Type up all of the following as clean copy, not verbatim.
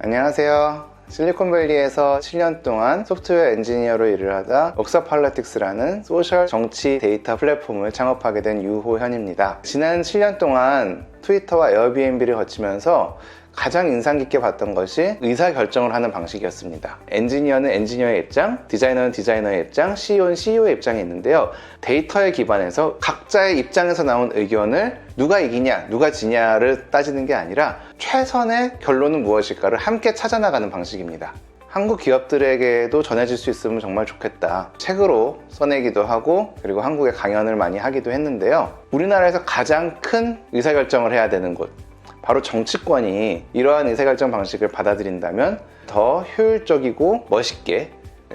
안녕하세요. 실리콘밸리에서 7년 동안 소프트웨어 엔지니어로 일을 하다 옥서팔러틱스라는 소셜 정치 데이터 플랫폼을 창업하게 된 유호현입니다. 지난 7년 동안 트위터와 에어비앤비를 거치면서 가장 인상 깊게 봤던 것이 의사결정을 하는 방식이었습니다. 엔지니어는 엔지니어의 입장, 디자이너는 디자이너의 입장, CEO는 CEO의 입장이 있는데요. 데이터에 기반해서 각자의 입장에서 나온 의견을 누가 이기냐, 누가 지냐를 따지는 게 아니라 최선의 결론은 무엇일까를 함께 찾아나가는 방식입니다. 한국 기업들에게도 전해질 수 있으면 정말 좋겠다. 책으로 써내기도 하고 그리고 한국에 강연을 많이 하기도 했는데요. 우리나라에서 가장 큰 의사결정을 해야 되는 곳, 바로 정치권이 이러한 의사결정 방식을 받아들인다면 더 효율적이고 멋있게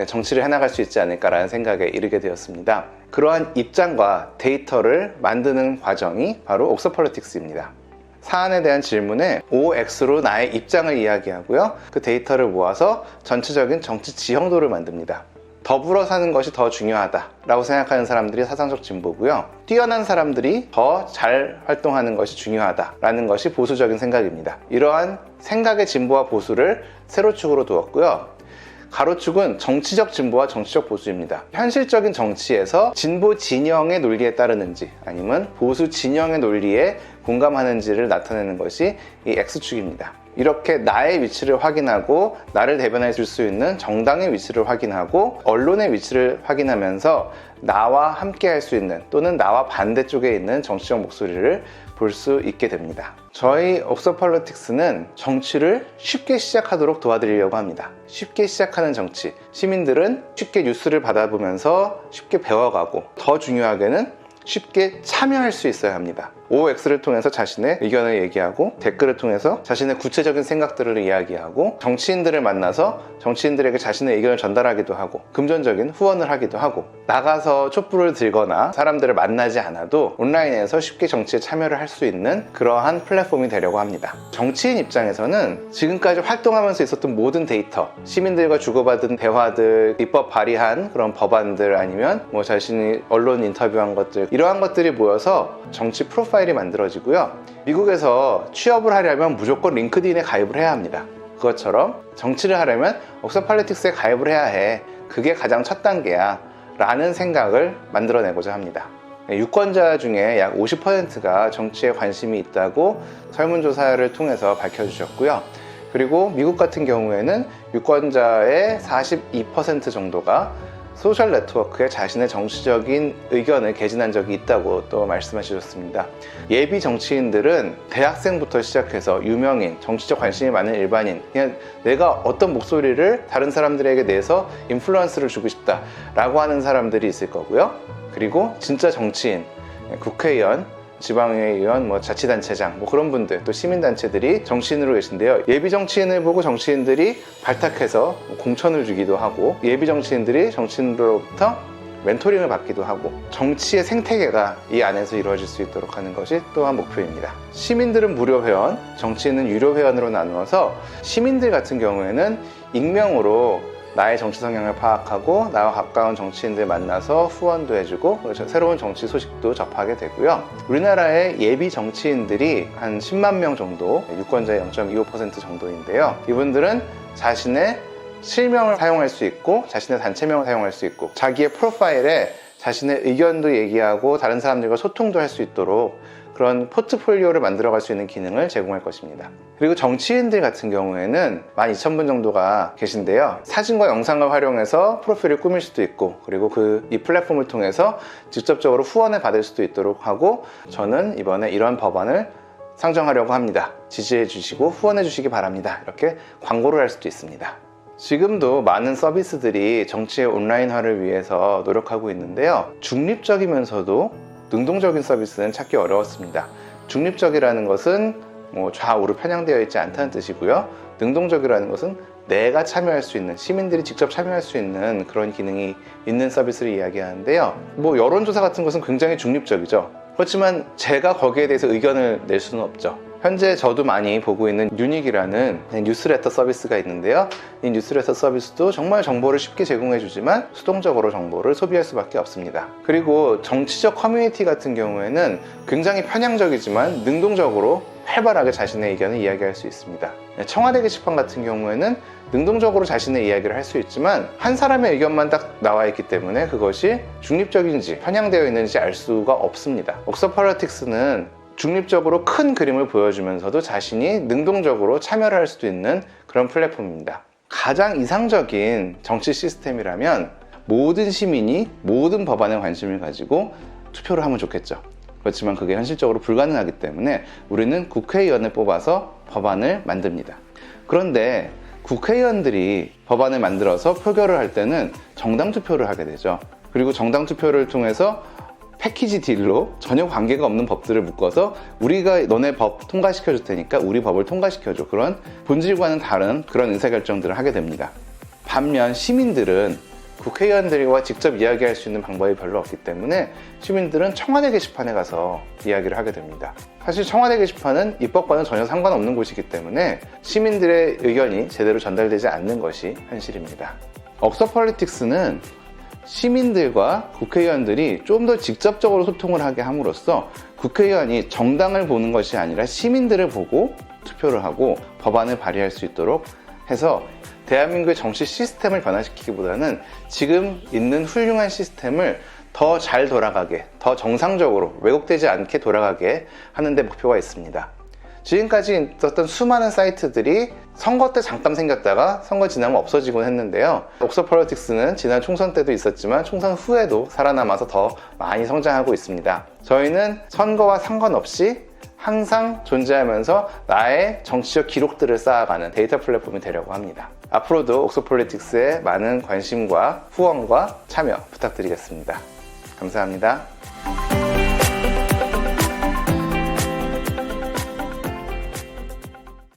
정치를 해나갈 수 있지 않을까라는 생각에 이르게 되었습니다. 그러한 입장과 데이터를 만드는 과정이 바로 옥서폴리틱스입니다. 사안에 대한 질문에 OX로 나의 입장을 이야기하고요. 그 데이터를 모아서 전체적인 정치 지형도를 만듭니다. 더불어 사는 것이 더 중요하다라고 생각하는 사람들이 사상적 진보고요. 뛰어난 사람들이 더 잘 활동하는 것이 중요하다라는 것이 보수적인 생각입니다. 이러한 생각의 진보와 보수를 세로축으로 두었고요. 가로축은 정치적 진보와 정치적 보수입니다. 현실적인 정치에서 진보 진영의 논리에 따르는지 아니면 보수 진영의 논리에 공감하는지를 나타내는 것이 이 X축입니다. 이렇게 나의 위치를 확인하고 나를 대변해 줄 수 있는 정당의 위치를 확인하고 언론의 위치를 확인하면서 나와 함께 할 수 있는 또는 나와 반대쪽에 있는 정치적 목소리를 볼 수 있게 됩니다. 저희 옥서폴리틱스는 정치를 쉽게 시작하도록 도와드리려고 합니다. 쉽게 시작하는 정치, 시민들은 쉽게 뉴스를 받아보면서 쉽게 배워가고 더 중요하게는 쉽게 참여할 수 있어야 합니다. OX를 통해서 자신의 의견을 얘기하고 댓글을 통해서 자신의 구체적인 생각들을 이야기하고 정치인들을 만나서 정치인들에게 자신의 의견을 전달하기도 하고 금전적인 후원을 하기도 하고 나가서 촛불을 들거나 사람들을 만나지 않아도 온라인에서 쉽게 정치에 참여를 할 수 있는 그러한 플랫폼이 되려고 합니다. 정치인 입장에서는 지금까지 활동하면서 있었던 모든 데이터, 시민들과 주고받은 대화들, 입법 발의한 그런 법안들 아니면 뭐 자신이 언론 인터뷰한 것들 이러한 것들이 모여서 정치 프로파일이 만들어지고요. 미국에서 취업을 하려면 무조건 링크드인에 가입을 해야 합니다. 그것처럼 정치를 하려면 옥서폴리틱스에 가입을 해야 해. 그게 가장 첫 단계야 라는 생각을 만들어내고자 합니다. 유권자 중에 약 50%가 정치에 관심이 있다고 설문조사를 통해서 밝혀주셨고요. 그리고 미국 같은 경우에는 유권자의 42% 정도가 소셜 네트워크에 자신의 정치적인 의견을 개진한 적이 있다고 또 말씀하셨습니다. 예비 정치인들은 대학생부터 시작해서 유명인, 정치적 관심이 많은 일반인, 그냥 내가 어떤 목소리를 다른 사람들에게 내서 인플루언스를 주고 싶다 라고 하는 사람들이 있을 거고요. 그리고 진짜 정치인, 국회의원, 지방의원, 자치단체장 그런 분들, 또 시민단체들이 정치인으로 계신데요. 예비 정치인을 보고 정치인들이 발탁해서 공천을 주기도 하고 예비 정치인들이 정치인으로부터 멘토링을 받기도 하고 정치의 생태계가 이 안에서 이루어질 수 있도록 하는 것이 또한 목표입니다. 시민들은 무료 회원, 정치인은 유료 회원으로 나누어서 시민들 같은 경우에는 익명으로 나의 정치 성향을 파악하고 나와 가까운 정치인들 만나서 후원도 해주고 새로운 정치 소식도 접하게 되고요. 우리나라의 예비 정치인들이 한 10만 명 정도, 유권자의 0.25% 정도인데요. 이분들은 자신의 실명을 사용할 수 있고 자신의 단체명을 사용할 수 있고 자기의 프로파일에 자신의 의견도 얘기하고 다른 사람들과 소통도 할 수 있도록 그런 포트폴리오를 만들어갈 수 있는 기능을 제공할 것입니다. 그리고 정치인들 같은 경우에는 12,000분 정도가 계신데요. 사진과 영상을 활용해서 프로필을 꾸밀 수도 있고 그리고 이 플랫폼을 통해서 직접적으로 후원을 받을 수도 있도록 하고 저는 이번에 이런 법안을 상정하려고 합니다. 지지해 주시고 후원해 주시기 바랍니다. 이렇게 광고를 할 수도 있습니다. 지금도 많은 서비스들이 정치의 온라인화를 위해서 노력하고 있는데요. 중립적이면서도 능동적인 서비스는 찾기 어려웠습니다. 중립적이라는 것은 좌우로 편향되어 있지 않다는 뜻이고요. 능동적이라는 것은 내가 참여할 수 있는, 시민들이 직접 참여할 수 있는 그런 기능이 있는 서비스를 이야기하는데요. 여론조사 같은 것은 굉장히 중립적이죠. 그렇지만 제가 거기에 대해서 의견을 낼 수는 없죠. 현재 저도 많이 보고 있는 유닉이라는 뉴스레터 서비스가 있는데요. 이 뉴스레터 서비스도 정말 정보를 쉽게 제공해 주지만 수동적으로 정보를 소비할 수밖에 없습니다. 그리고 정치적 커뮤니티 같은 경우에는 굉장히 편향적이지만 능동적으로 활발하게 자신의 의견을 이야기할 수 있습니다. 청와대 게시판 같은 경우에는 능동적으로 자신의 이야기를 할 수 있지만 한 사람의 의견만 딱 나와 있기 때문에 그것이 중립적인지 편향되어 있는지 알 수가 없습니다. 옥서폴리틱스는 중립적으로 큰 그림을 보여주면서도 자신이 능동적으로 참여를 할 수도 있는 그런 플랫폼입니다. 가장 이상적인 정치 시스템이라면 모든 시민이 모든 법안에 관심을 가지고 투표를 하면 좋겠죠. 그렇지만 그게 현실적으로 불가능하기 때문에 우리는 국회의원을 뽑아서 법안을 만듭니다. 그런데 국회의원들이 법안을 만들어서 표결을 할 때는 정당 투표를 하게 되죠. 그리고 정당 투표를 통해서 패키지 딜로 전혀 관계가 없는 법들을 묶어서 우리가 너네 법 통과시켜 줄 테니까 우리 법을 통과시켜 줘. 그런 본질과는 다른 그런 의사결정들을 하게 됩니다. 반면 시민들은 국회의원들과 직접 이야기할 수 있는 방법이 별로 없기 때문에 시민들은 청와대 게시판에 가서 이야기를 하게 됩니다. 사실 청와대 게시판은 입법과는 전혀 상관없는 곳이기 때문에 시민들의 의견이 제대로 전달되지 않는 것이 현실입니다. 옥서폴리틱스는 시민들과 국회의원들이 좀 더 직접적으로 소통을 하게 함으로써 국회의원이 정당을 보는 것이 아니라 시민들을 보고 투표를 하고 법안을 발의할 수 있도록 해서 대한민국의 정치 시스템을 변화시키기보다는 지금 있는 훌륭한 시스템을 더 잘 돌아가게, 더 정상적으로 왜곡되지 않게 돌아가게 하는 데 목표가 있습니다. 지금까지 있었던 수많은 사이트들이 선거 때 잠깐 생겼다가 선거 지나면 없어지곤 했는데요. 옥서폴리틱스는 지난 총선 때도 있었지만 총선 후에도 살아남아서 더 많이 성장하고 있습니다. 저희는 선거와 상관없이 항상 존재하면서 나의 정치적 기록들을 쌓아가는 데이터 플랫폼이 되려고 합니다. 앞으로도 옥서폴리틱스에 많은 관심과 후원과 참여 부탁드리겠습니다. 감사합니다.